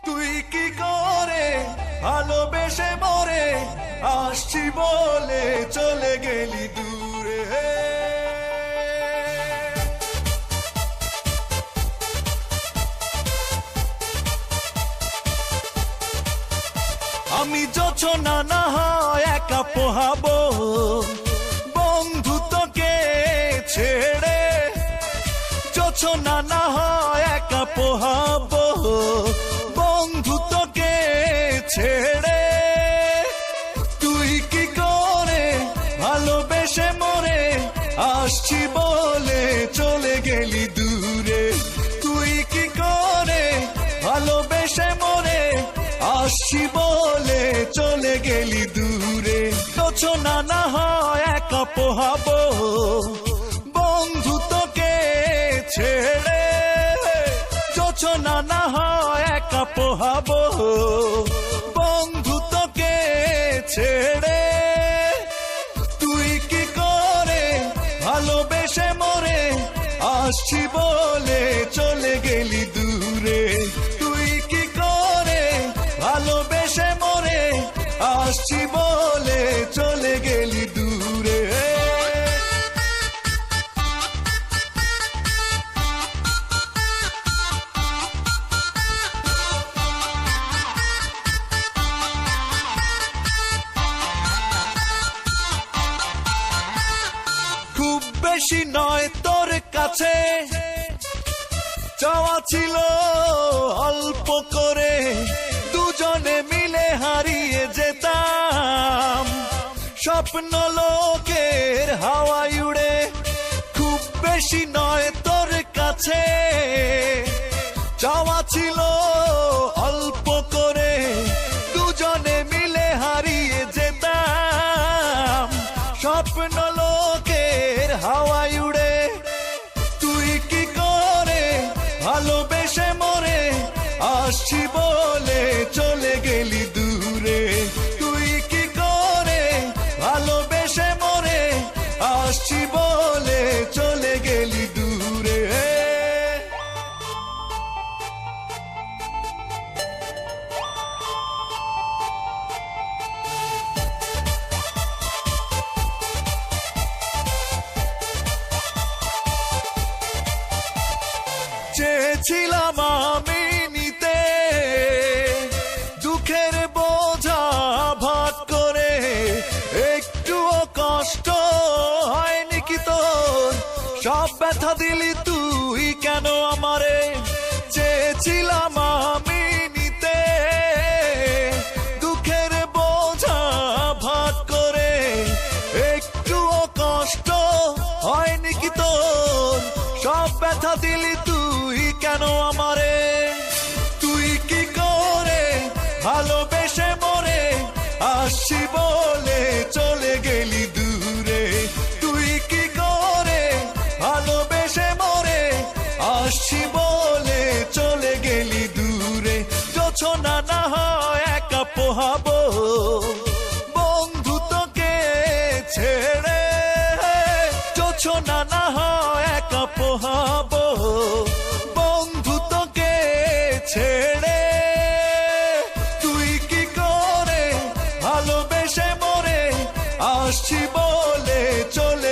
তুই কি করে ভালোবেসে মরে আসছি বলে চলে গেলি দূরে। আমি যোছনা না হয় একা পোহাবো বন্ধুত্বকে ছেড়ে, যোছনা না হয় একা পোহাবো বন্ধুত্বকে ছেড়ে। তুই কি করে ভালোবেসে মরে আসছি বলে চলে গেলি দূরে। তুই কি করে ভালোবেসে মরে আসছি বলে চলে গেলি দূরে। যোছনা না হয় একা পোহাবো বন্ধুত্বকে ছেড়ে, যোছনা না হয় একা পোহাবো বন্ধুত্বকে ছেড়ে। তুই কি করে ভালোবেসে মরে আসছি বলে চলে গেলি দূরে। তুই কি করে ভালোবেসে মরে আসছি বলে চলে গেলি দূরে। খুব বেশি নয় তোর কাছে চাওয়া ছিল অল্প করে, দুজনে মিলে হারিয়ে যেতাম স্বপ্ন লোকের হাওয়ায় উড়ে। খুব বেশি নয় তোর কাছে চাওয়া ছিল অল্প করে, দুজনে মিলে হারিয়ে যেতাম স্বপ্ন লোকের হাওয়ায় উড়ে। তুই কি করে ভালোবেসে মরে আসছি বলে চলে গেলি দূরে। তুই কি করে ভালোবেসে মরে আসছি বলে চলে গেলি দূরে। চেয়েছিলাম আমি নিতে দুঃখের বোঝা ভাগ করে, একটুও কষ্ট হয়নি কি তোর, সব ব্যথা দিলি তুই কেন আমারে। চেয়েছিলাম আমি নিতে দুঃখের বোঝা ভাগ করে, একটুও কষ্ট হয়নি কি তোর, সব ব্যথা দিলি তুই কেন আমারে। তুই কি করে ভালোবেসে মরে আসছি বলে চলে গেলি দূরে। তুই কি করে ভালোবেসে মরে আসছি বলে চলে গেলি দূরে। যোছনা না হয় একা পোহাবো বন্ধুত্বকে ছেড়ে, যোছনা না হয় একা পোহাবো বন্ধুত্বকে ছেড়ে। তুই কি করে ভালোবেসে মরে আসছি বলে চলে